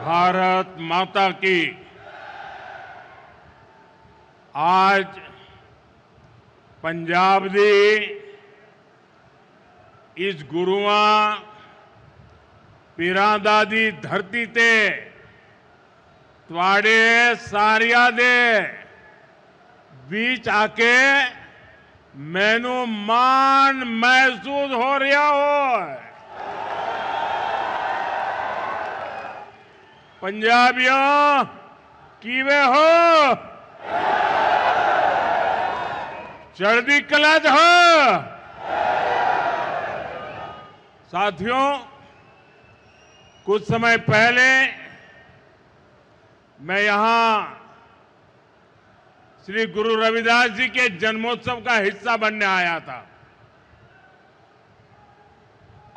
भारत माता की। आज पंजाब दी इस गुरुआं पीरां दी धरती ते तुहाडे सारियां दे बीच आके मैनू मान महसूस हो रहा हो। पंजाबियों किवे हो? चढ़दी कला च हो? साथियों, कुछ समय पहले मैं यहां श्री गुरु रविदास जी के जन्मोत्सव का हिस्सा बनने आया था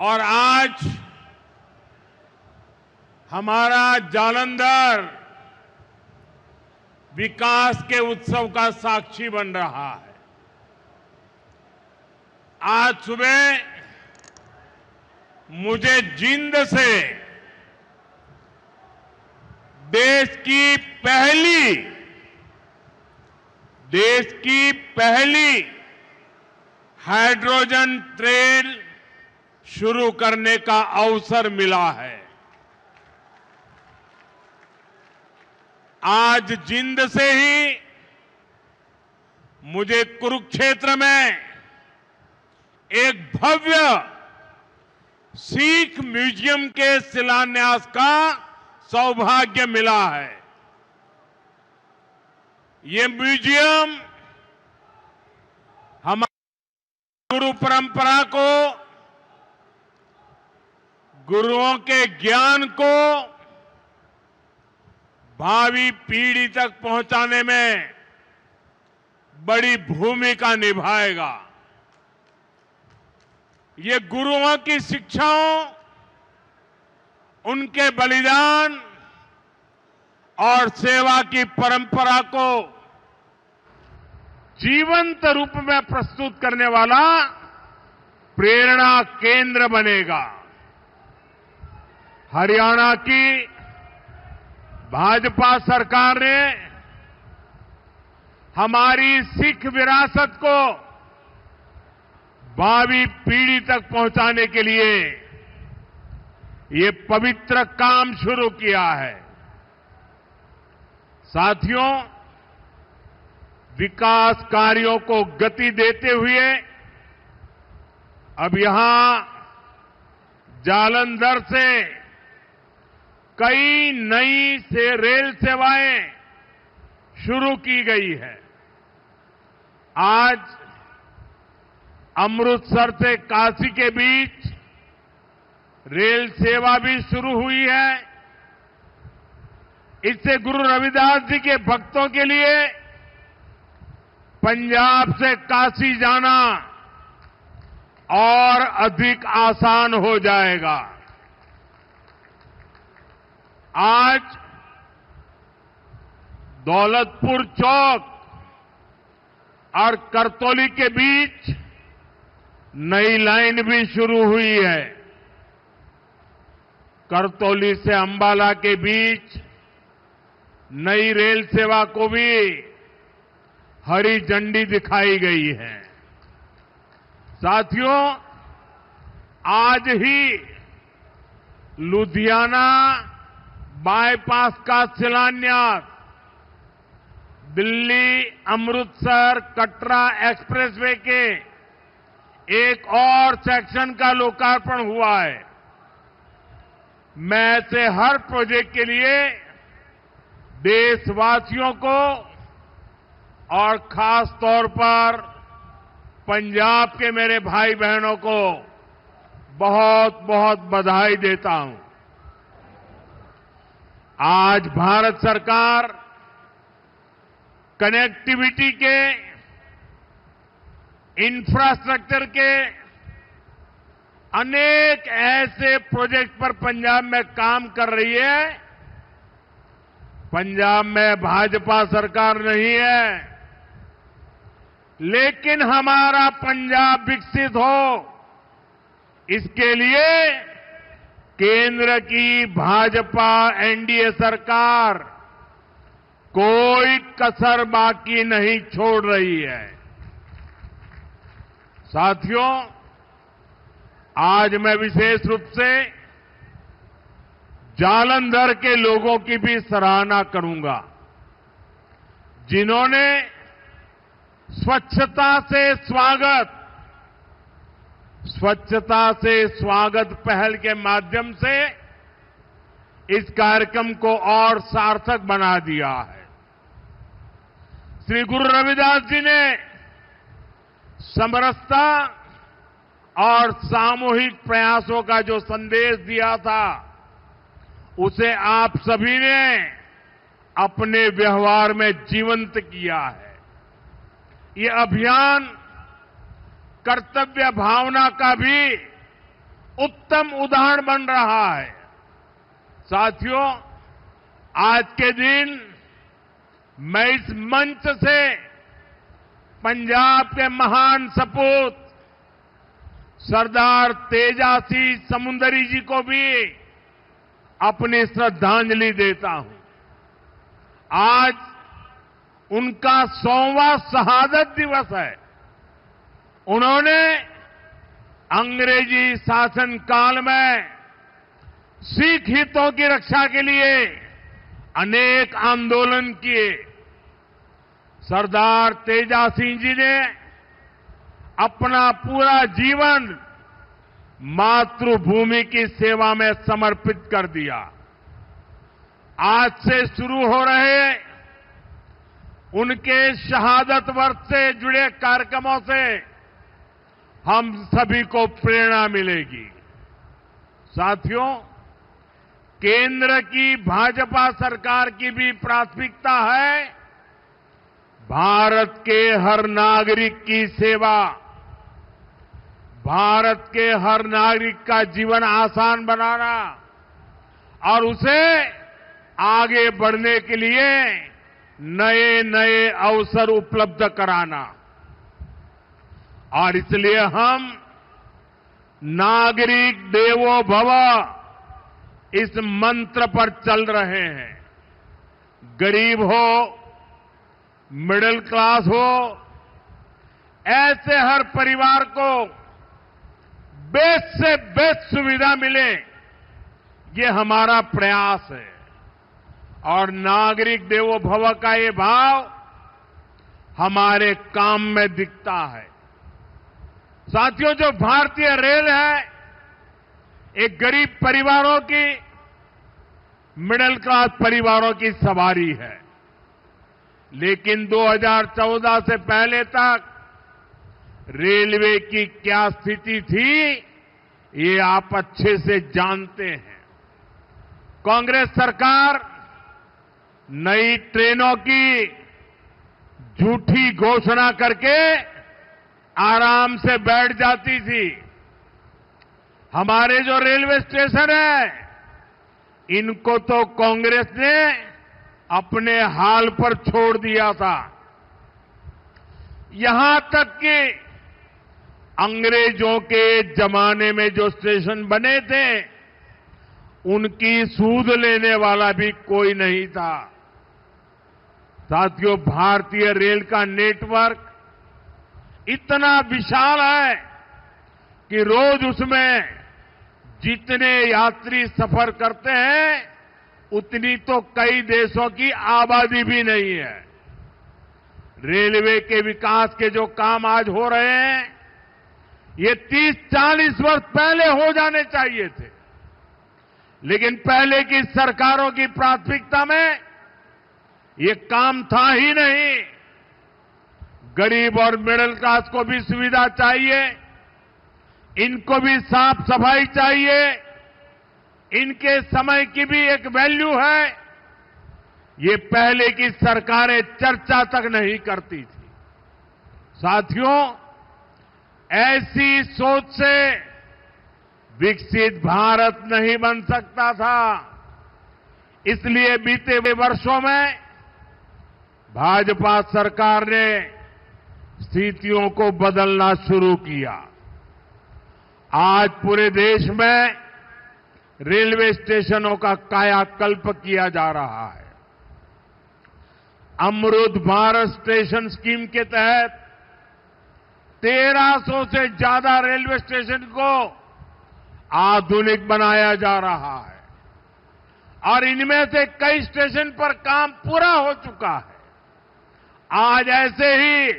और आज हमारा जालंधर विकास के उत्सव का साक्षी बन रहा है। आज सुबह मुझे जींद से देश की पहली हाइड्रोजन ट्रेन शुरू करने का अवसर मिला है। आज जींद से ही मुझे कुरुक्षेत्र में एक भव्य सिख म्यूजियम के शिलान्यास का सौभाग्य मिला है। ये म्यूजियम हमारी गुरु परंपरा को, गुरुओं के ज्ञान को भावी पीढ़ी तक पहुंचाने में बड़ी भूमिका निभाएगा। ये गुरुओं की शिक्षाओं, उनके बलिदान और सेवा की परंपरा को जीवंत रूप में प्रस्तुत करने वाला प्रेरणा केंद्र बनेगा। हरियाणा की भाजपा सरकार ने हमारी सिख विरासत को भावी पीढ़ी तक पहुंचाने के लिए ये पवित्र काम शुरू किया है। साथियों, विकास कार्यों को गति देते हुए अब यहां जालंधर से कई नई रेल सेवाएं शुरू की गई है। आज अमृतसर से काशी के बीच रेल सेवा भी शुरू हुई है। इससे गुरु रविदास जी के भक्तों के लिए पंजाब से काशी जाना और अधिक आसान हो जाएगा। आज दौलतपुर चौक और करतौली के बीच नई लाइन भी शुरू हुई है। करतौली से अंबाला के बीच नई रेल सेवा को भी हरी झंडी दिखाई गई है। साथियों, आज ही लुधियाना बाईपास का शिलान्यास, दिल्ली अमृतसर कटरा एक्सप्रेसवे के एक और सेक्शन का लोकार्पण हुआ है। मैं ऐसे हर प्रोजेक्ट के लिए देशवासियों को और खास तौर पर पंजाब के मेरे भाई बहनों को बहुत बहुत बधाई देता हूं। आज भारत सरकार कनेक्टिविटी के, इंफ्रास्ट्रक्चर के अनेक ऐसे प्रोजेक्ट पर पंजाब में काम कर रही है। पंजाब में भाजपा सरकार नहीं है, लेकिन हमारा पंजाब विकसित हो, इसके लिए केंद्र की भाजपा एनडीए सरकार कोई कसर बाकी नहीं छोड़ रही है। साथियों, आज मैं विशेष रूप से जालंधर के लोगों की भी सराहना करूंगा, जिन्होंने स्वच्छता से स्वागत पहल के माध्यम से इस कार्यक्रम को और सार्थक बना दिया है। श्री गुरु रविदास जी ने समरसता और सामूहिक प्रयासों का जो संदेश दिया था, उसे आप सभी ने अपने व्यवहार में जीवंत किया है। ये अभियान कर्तव्य भावना का भी उत्तम उदाहरण बन रहा है। साथियों, आज के दिन मैं इस मंच से पंजाब के महान सपूत सरदार तेजासी समुंदरी जी को भी अपनी श्रद्धांजलि देता हूं। आज उनका 100वां शहादत दिवस है। उन्होंने अंग्रेजी शासन काल में सिख हितों की रक्षा के लिए अनेक आंदोलन किए। सरदार तेजा सिंह जी ने अपना पूरा जीवन मातृभूमि की सेवा में समर्पित कर दिया। आज से शुरू हो रहे उनके शहादत वर्ष से जुड़े कार्यक्रमों से हम सभी को प्रेरणा मिलेगी। साथियों, केंद्र की भाजपा सरकार की भी प्राथमिकता है भारत के हर नागरिक की सेवा, भारत के हर नागरिक का जीवन आसान बनाना और उसे आगे बढ़ने के लिए नए नए अवसर उपलब्ध कराना। और इसलिए हम नागरिक देवो भव इस मंत्र पर चल रहे हैं। गरीब हो, मिडिल क्लास हो, ऐसे हर परिवार को बेस्ट से बेस्ट सुविधा मिले, ये हमारा प्रयास है। और नागरिक देवो भव का ये भाव हमारे काम में दिखता है। साथियों, जो भारतीय रेल है, एक गरीब परिवारों की, मिडिल क्लास परिवारों की सवारी है। लेकिन 2014 से पहले तक रेलवे की क्या स्थिति थी, ये आप अच्छे से जानते हैं। कांग्रेस सरकार नई ट्रेनों की झूठी घोषणा करके आराम से बैठ जाती थी। हमारे जो रेलवे स्टेशन है, इनको तो कांग्रेस ने अपने हाल पर छोड़ दिया था। यहां तक कि अंग्रेजों के जमाने में जो स्टेशन बने थे, उनकी सूद लेने वाला भी कोई नहीं था। साथियों, भारतीय रेल का नेटवर्क इतना विशाल है कि रोज उसमें जितने यात्री सफर करते हैं, उतनी तो कई देशों की आबादी भी नहीं है। रेलवे के विकास के जो काम आज हो रहे हैं, ये 30-40 वर्ष पहले हो जाने चाहिए थे। लेकिन पहले की सरकारों की प्राथमिकता में ये काम था ही नहीं। गरीब और मिडिल क्लास को भी सुविधा चाहिए, इनको भी साफ सफाई चाहिए, इनके समय की भी एक वैल्यू है। ये पहले की सरकारें चर्चा तक नहीं करती थी। साथियों, ऐसी सोच से विकसित भारत नहीं बन सकता था। इसलिए बीते हुए वर्षों में भाजपा सरकार ने स्थितियों को बदलना शुरू किया। आज पूरे देश में रेलवे स्टेशनों का कायाकल्प किया जा रहा है। अमृत भारत स्टेशन स्कीम के तहत 1300 से ज्यादा रेलवे स्टेशन को आधुनिक बनाया जा रहा है और इनमें से कई स्टेशन पर काम पूरा हो चुका है। आज ऐसे ही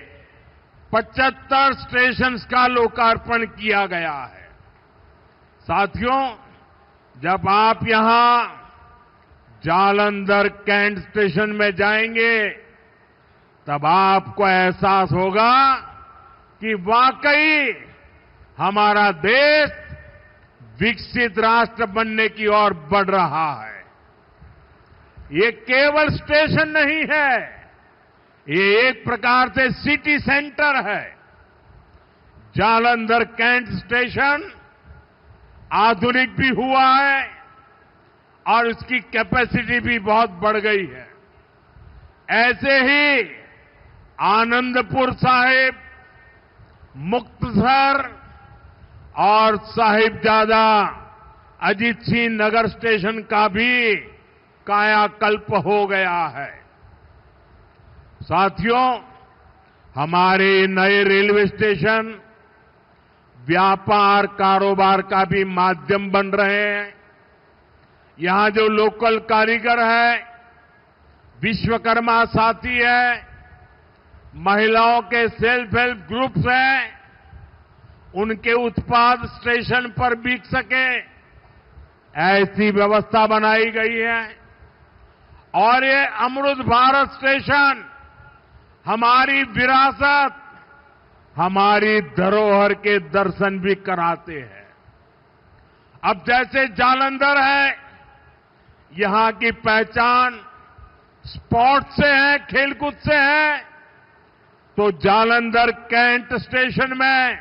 75 स्टेशन का लोकार्पण किया गया है। साथियों, जब आप यहां जालंधर कैंट स्टेशन में जाएंगे तब आपको एहसास होगा कि वाकई हमारा देश विकसित राष्ट्र बनने की ओर बढ़ रहा है। ये केवल स्टेशन नहीं है, ये एक प्रकार से सिटी सेंटर है। जालंधर कैंट स्टेशन आधुनिक भी हुआ है और इसकी कैपेसिटी भी बहुत बढ़ गई है। ऐसे ही आनंदपुर साहिब, मुक्तसर और साहिबजादा अजीत सिंह नगर स्टेशन का भी कायाकल्प हो गया है। साथियों, हमारे नए रेलवे स्टेशन व्यापार कारोबार का भी माध्यम बन रहे हैं। यहां जो लोकल कारीगर है, विश्वकर्मा साथी है, महिलाओं के सेल्फ हेल्प ग्रुप्स हैं, उनके उत्पाद स्टेशन पर बिक सके, ऐसी व्यवस्था बनाई गई है। और ये अमृत भारत स्टेशन हमारी विरासत, हमारी धरोहर के दर्शन भी कराते हैं। अब जैसे जालंधर है, यहां की पहचान स्पोर्ट्स से है, खेलकूद से है, तो जालंधर कैंट स्टेशन में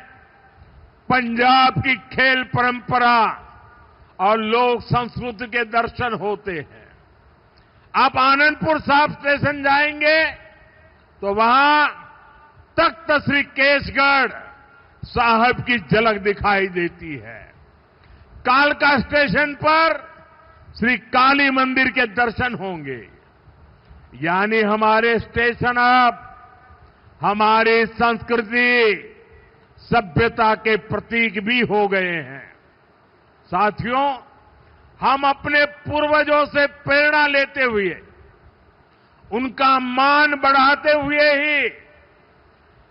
पंजाब की खेल परंपरा और लोक संस्कृति के दर्शन होते हैं। आप आनंदपुर साहिब स्टेशन जाएंगे तो वहां तख्त श्री केसगढ़ साहब की झलक दिखाई देती है। कालका स्टेशन पर श्री काली मंदिर के दर्शन होंगे। यानी हमारे स्टेशन अब हमारी संस्कृति, सभ्यता के प्रतीक भी हो गए हैं। साथियों, हम अपने पूर्वजों से प्रेरणा लेते हुए, उनका मान बढ़ाते हुए ही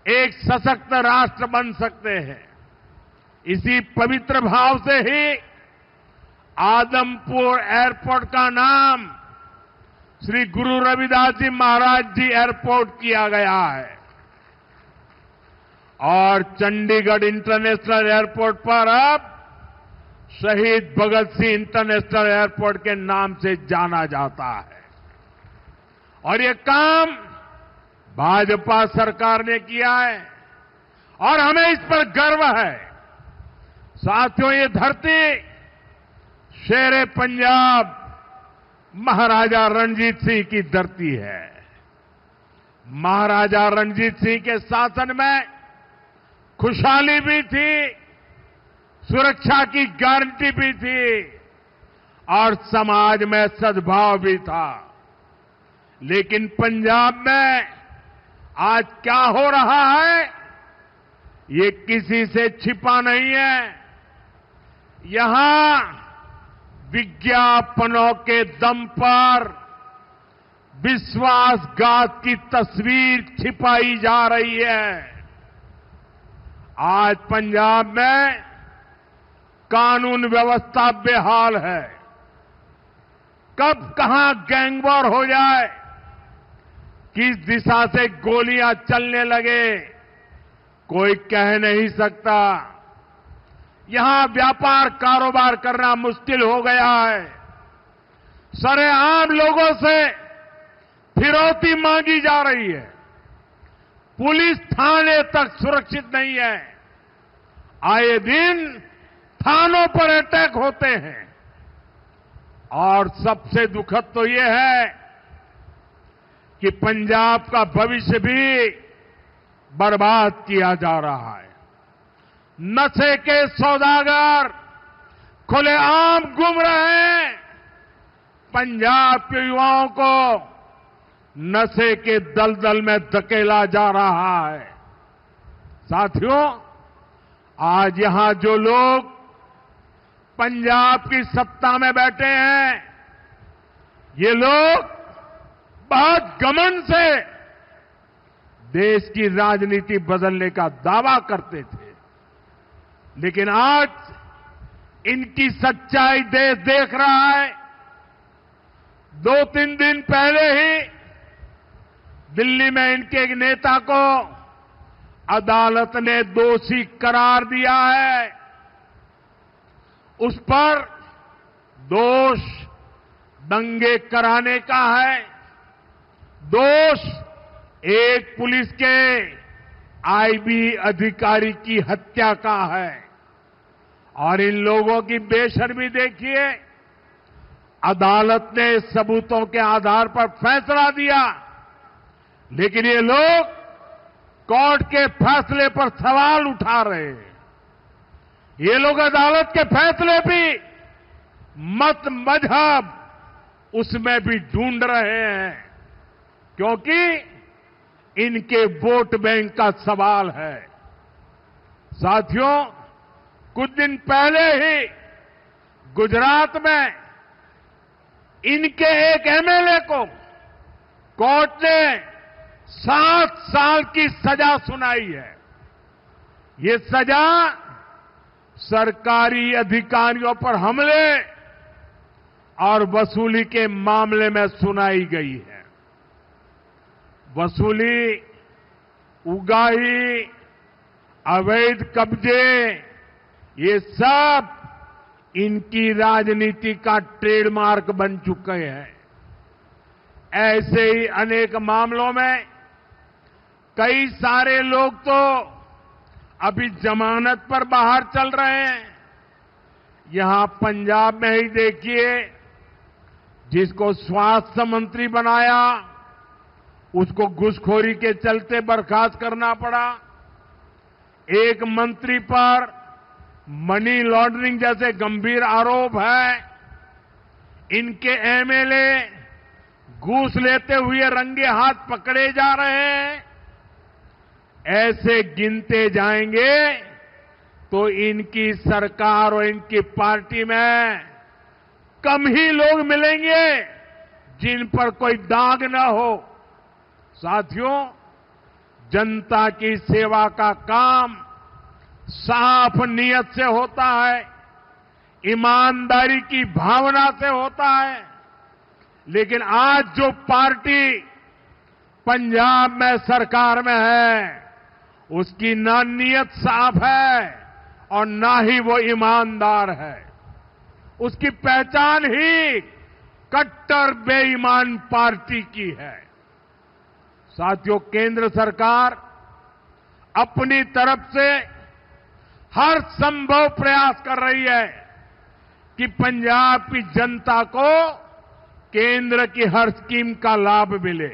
एक सशक्त राष्ट्र बन सकते हैं। इसी पवित्र भाव से ही आदमपुर एयरपोर्ट का नाम श्री गुरु रविदास जी महाराज जी एयरपोर्ट किया गया है और चंडीगढ़ इंटरनेशनल एयरपोर्ट पर अब शहीद भगत सिंह इंटरनेशनल एयरपोर्ट के नाम से जाना जाता है। और ये काम भाजपा सरकार ने किया है और हमें इस पर गर्व है। साथियों, ये धरती शेरे पंजाब महाराजा रणजीत सिंह की धरती है। महाराजा रणजीत सिंह के शासन में खुशहाली भी थी, सुरक्षा की गारंटी भी थी और समाज में सद्भाव भी था। लेकिन पंजाब में आज क्या हो रहा है, ये किसी से छिपा नहीं है। यहां विज्ञापनों के दम पर विश्वासघात की तस्वीर छिपाई जा रही है। आज पंजाब में कानून व्यवस्था बेहाल है। कब कहां गैंगवॉर हो जाए, किस दिशा से गोलियां चलने लगे, कोई कह नहीं सकता। यहां व्यापार कारोबार करना मुश्किल हो गया है। सरेआम लोगों से फिरौती मांगी जा रही है। पुलिस थाने तक सुरक्षित नहीं है। आए दिन थानों पर अटैक होते हैं और सबसे दुखद तो ये है कि पंजाब का भविष्य भी बर्बाद किया जा रहा है। नशे के सौदागर खुलेआम घूम रहे हैं। पंजाब के युवाओं को नशे के दलदल में धकेला जा रहा है। साथियों, आज यहां जो लोग पंजाब की सत्ता में बैठे हैं, ये लोग बहुत घमंड से देश की राजनीति बदलने का दावा करते थे, लेकिन आज इनकी सच्चाई देश देख रहा है। 2-3 दिन पहले ही दिल्ली में इनके एक नेता को अदालत ने दोषी करार दिया है। उस पर दोष दंगे कराने का है, दोष एक पुलिस के आईबी अधिकारी की हत्या का है। और इन लोगों की बेशर्मी देखिए, अदालत ने सबूतों के आधार पर फैसला दिया, लेकिन ये लोग कोर्ट के फैसले पर सवाल उठा रहे हैं। ये लोग अदालत के फैसले भी मत मजहब उसमें भी ढूंढ रहे हैं, क्योंकि इनके वोट बैंक का सवाल है। साथियों, कुछ दिन पहले ही गुजरात में इनके एक एमएलए को कोर्ट ने 7 साल की सजा सुनाई है। ये सजा सरकारी अधिकारियों पर हमले और वसूली के मामले में सुनाई गई है। वसूली, उगाही, अवैध कब्जे, ये सब इनकी राजनीति का ट्रेडमार्क बन चुके हैं। ऐसे ही अनेक मामलों में कई सारे लोग तो अभी जमानत पर बाहर चल रहे हैं। यहां पंजाब में ही देखिए, जिसको स्वास्थ्य मंत्री बनाया उसको घूसखोरी के चलते बर्खास्त करना पड़ा। एक मंत्री पर मनी लॉन्ड्रिंग जैसे गंभीर आरोप है। इनके एमएलए घूस लेते हुए रंगे हाथ पकड़े जा रहे हैं। ऐसे गिनते जाएंगे तो इनकी सरकार और इनकी पार्टी में कम ही लोग मिलेंगे जिन पर कोई दाग न हो। साथियों, जनता की सेवा का काम साफ नियत से होता है, ईमानदारी की भावना से होता है। लेकिन आज जो पार्टी पंजाब में सरकार में है, उसकी ना नियत साफ है और ना ही वो ईमानदार है। उसकी पहचान ही कट्टर बेईमान पार्टी की है। साथियों, केंद्र सरकार अपनी तरफ से हर संभव प्रयास कर रही है कि पंजाब की जनता को केंद्र की हर स्कीम का लाभ मिले,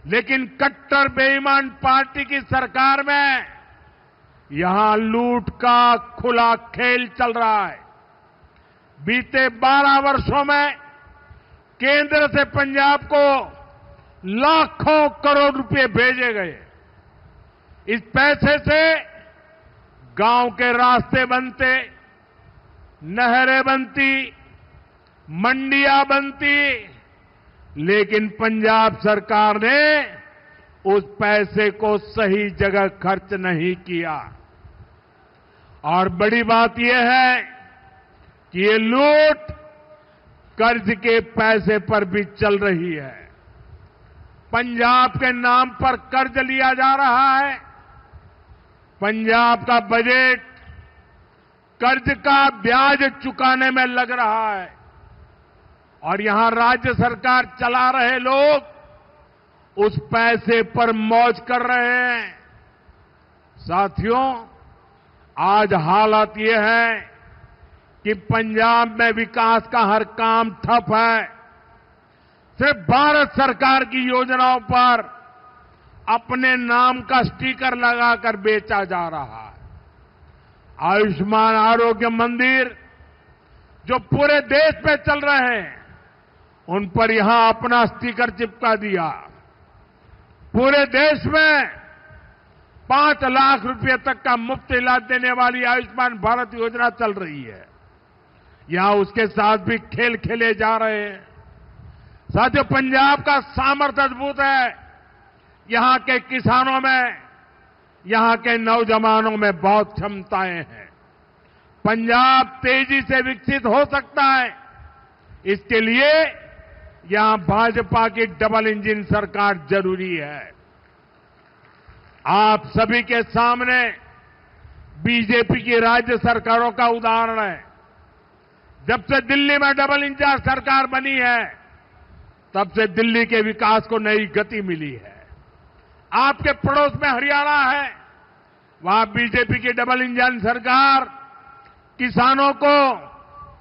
लेकिन कट्टर बेईमान पार्टी की सरकार में यहां लूट का खुला खेल चल रहा है। बीते 12 वर्षों में केंद्र से पंजाब को लाखों करोड़ रुपए भेजे गए। इस पैसे से गांव के रास्ते बनते, नहरें बनती, मंडियां बनती, लेकिन पंजाब सरकार ने उस पैसे को सही जगह खर्च नहीं किया। और बड़ी बात यह है कि ये लूट कर्ज के पैसे पर भी चल रही है। पंजाब के नाम पर कर्ज लिया जा रहा है। पंजाब का बजट कर्ज का ब्याज चुकाने में लग रहा है और यहां राज्य सरकार चला रहे लोग उस पैसे पर मौज कर रहे हैं। साथियों, आज हालत यह है कि पंजाब में विकास का हर काम ठप है। सिर्फ भारत सरकार की योजनाओं पर अपने नाम का स्टिकर लगाकर बेचा जा रहा है। आयुष्मान आरोग्य मंदिर जो पूरे देश में चल रहे हैं, उन पर यहां अपना स्टिकर चिपका दिया। पूरे देश में 5 लाख रुपए तक का मुफ्त इलाज देने वाली आयुष्मान भारत योजना चल रही है। यहां उसके साथ भी खेल खेले जा रहे हैं। साथियों, पंजाब का सामर्थ्य अद्भुत है। यहां के किसानों में, यहां के नौजवानों में बहुत क्षमताएं हैं। पंजाब तेजी से विकसित हो सकता है। इसके लिए यहां भाजपा की डबल इंजन सरकार जरूरी है। आप सभी के सामने बीजेपी की राज्य सरकारों का उदाहरण है। जब से दिल्ली में डबल इंजन सरकार बनी है, तब से दिल्ली के विकास को नई गति मिली है। आपके पड़ोस में हरियाणा है, वहां बीजेपी की डबल इंजन सरकार किसानों को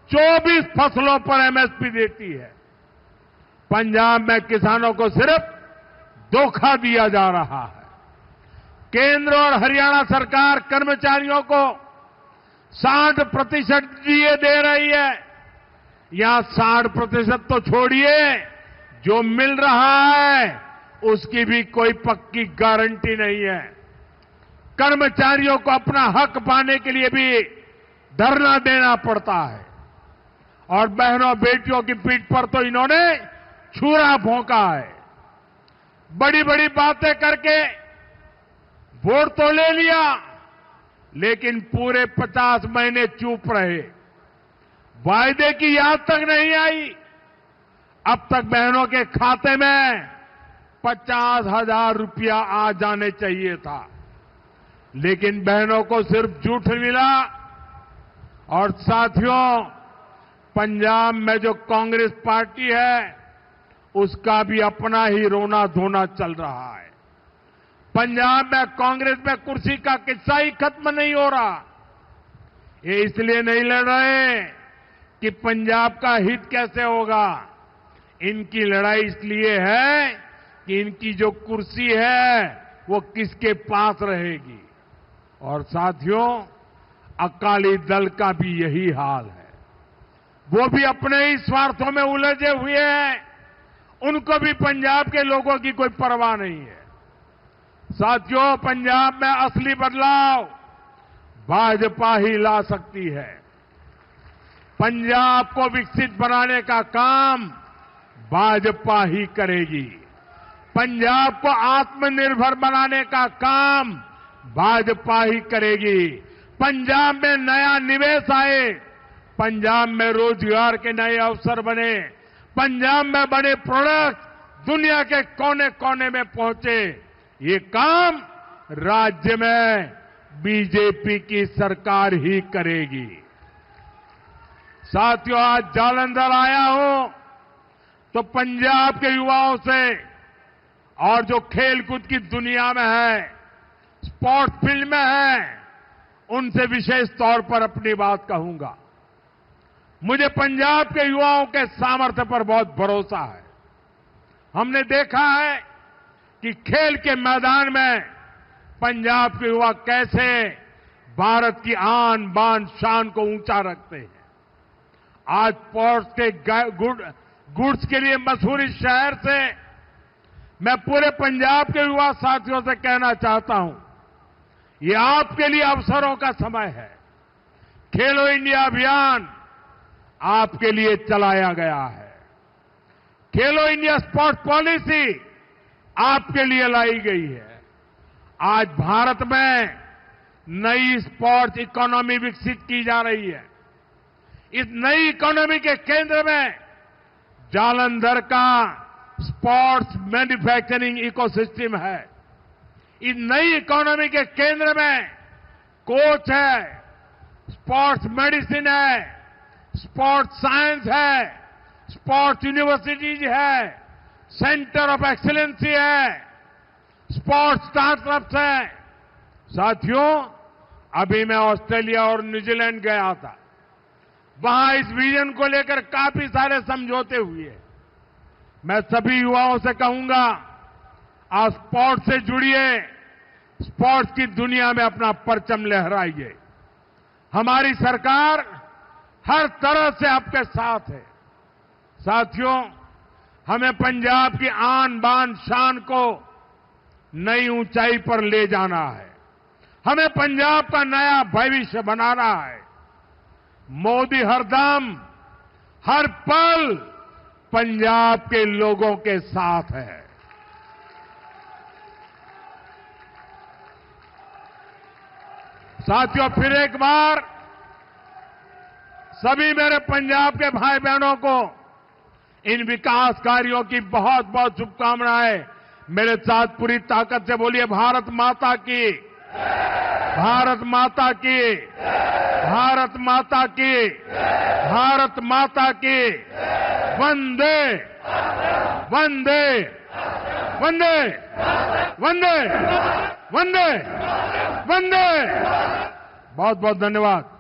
24 फसलों पर एमएसपी देती है। पंजाब में किसानों को सिर्फ धोखा दिया जा रहा है। केंद्र और हरियाणा सरकार कर्मचारियों को 60% डीए दे रही है। यहां 60% तो छोड़िए, जो मिल रहा है उसकी भी कोई पक्की गारंटी नहीं है। कर्मचारियों को अपना हक पाने के लिए भी धरना देना पड़ता है। और बहनों बेटियों की पीठ पर तो इन्होंने छुरा भोंका है। बड़ी बड़ी बातें करके वोट तो ले लिया, लेकिन पूरे 50 महीने चुप रहे। वायदे की याद तक नहीं आई। अब तक बहनों के खाते में 50,000 रुपया आ जाने चाहिए था, लेकिन बहनों को सिर्फ झूठ मिला। और साथियों, पंजाब में जो कांग्रेस पार्टी है, उसका भी अपना ही रोना धोना चल रहा है। पंजाब में कांग्रेस में कुर्सी का किस्सा ही खत्म नहीं हो रहा। ये इसलिए नहीं लड़ रहे कि पंजाब का हित कैसे होगा। इनकी लड़ाई इसलिए है कि इनकी जो कुर्सी है वो किसके पास रहेगी। और साथियों, अकाली दल का भी यही हाल है। वो भी अपने ही स्वार्थों में उलझे हुए हैं। उनको भी पंजाब के लोगों की कोई परवाह नहीं है। साथियों, पंजाब में असली बदलाव भाजपा ही ला सकती है। पंजाब को विकसित बनाने का काम भाजपा ही करेगी। पंजाब को आत्मनिर्भर बनाने का काम भाजपा ही करेगी। पंजाब में नया निवेश आए, पंजाब में रोजगार के नए अवसर बने, पंजाब में बड़े प्रोडक्ट दुनिया के कोने कोने में पहुंचे, ये काम राज्य में बीजेपी की सरकार ही करेगी। साथियों, आज जालंधर आया हूं तो पंजाब के युवाओं से और जो खेलकूद की दुनिया में है, स्पोर्ट्स फील्ड में है, उनसे विशेष तौर पर अपनी बात कहूंगा। मुझे पंजाब के युवाओं के सामर्थ्य पर बहुत भरोसा है। हमने देखा है कि खेल के मैदान में पंजाब के युवा कैसे भारत की आन बान शान को ऊंचा रखते हैं। आज स्पोर्ट्स के गुड्स के लिए मशहूर इस शहर से मैं पूरे पंजाब के युवा साथियों से कहना चाहता हूं, ये आपके लिए अवसरों का समय है। खेलो इंडिया अभियान आपके लिए चलाया गया है। खेलो इंडिया स्पोर्ट्स पॉलिसी आपके लिए लाई गई है। आज भारत में नई स्पोर्ट्स इकोनॉमी विकसित की जा रही है। इस नई इकोनॉमी के केंद्र में जालंधर का स्पोर्ट्स मैन्युफैक्चरिंग इकोसिस्टम है। इस नई इकोनॉमी के केंद्र में कोच है, स्पोर्ट्स मेडिसिन है, स्पोर्ट्स साइंस है, स्पोर्ट्स यूनिवर्सिटीज है, सेंटर ऑफ एक्सीलेंसी है, स्पोर्ट्स स्टार्टअप्स है। साथियों, अभी मैं ऑस्ट्रेलिया और न्यूजीलैंड गया था। वहां इस विजन को लेकर काफी सारे समझौते हुए। मैं सभी युवाओं से कहूंगा, आप स्पोर्ट्स से जुड़िए, स्पोर्ट्स की दुनिया में अपना परचम लहराइए। हमारी सरकार हर तरह से आपके साथ है। साथियों, हमें पंजाब की आन बान शान को नई ऊंचाई पर ले जाना है। हमें पंजाब का नया भविष्य बनाना है। मोदी हरदम हर पल पंजाब के लोगों के साथ है। साथियों, फिर एक बार सभी मेरे पंजाब के भाई बहनों को इन विकास कार्यों की बहुत बहुत शुभकामनाएं। मेरे साथ पूरी ताकत से बोलिए, भारत माता की, भारत माता की, भारत माता की, भारत माता की। वंदे वंदे वंदे वंदे वंदे वंदे। बहुत बहुत धन्यवाद।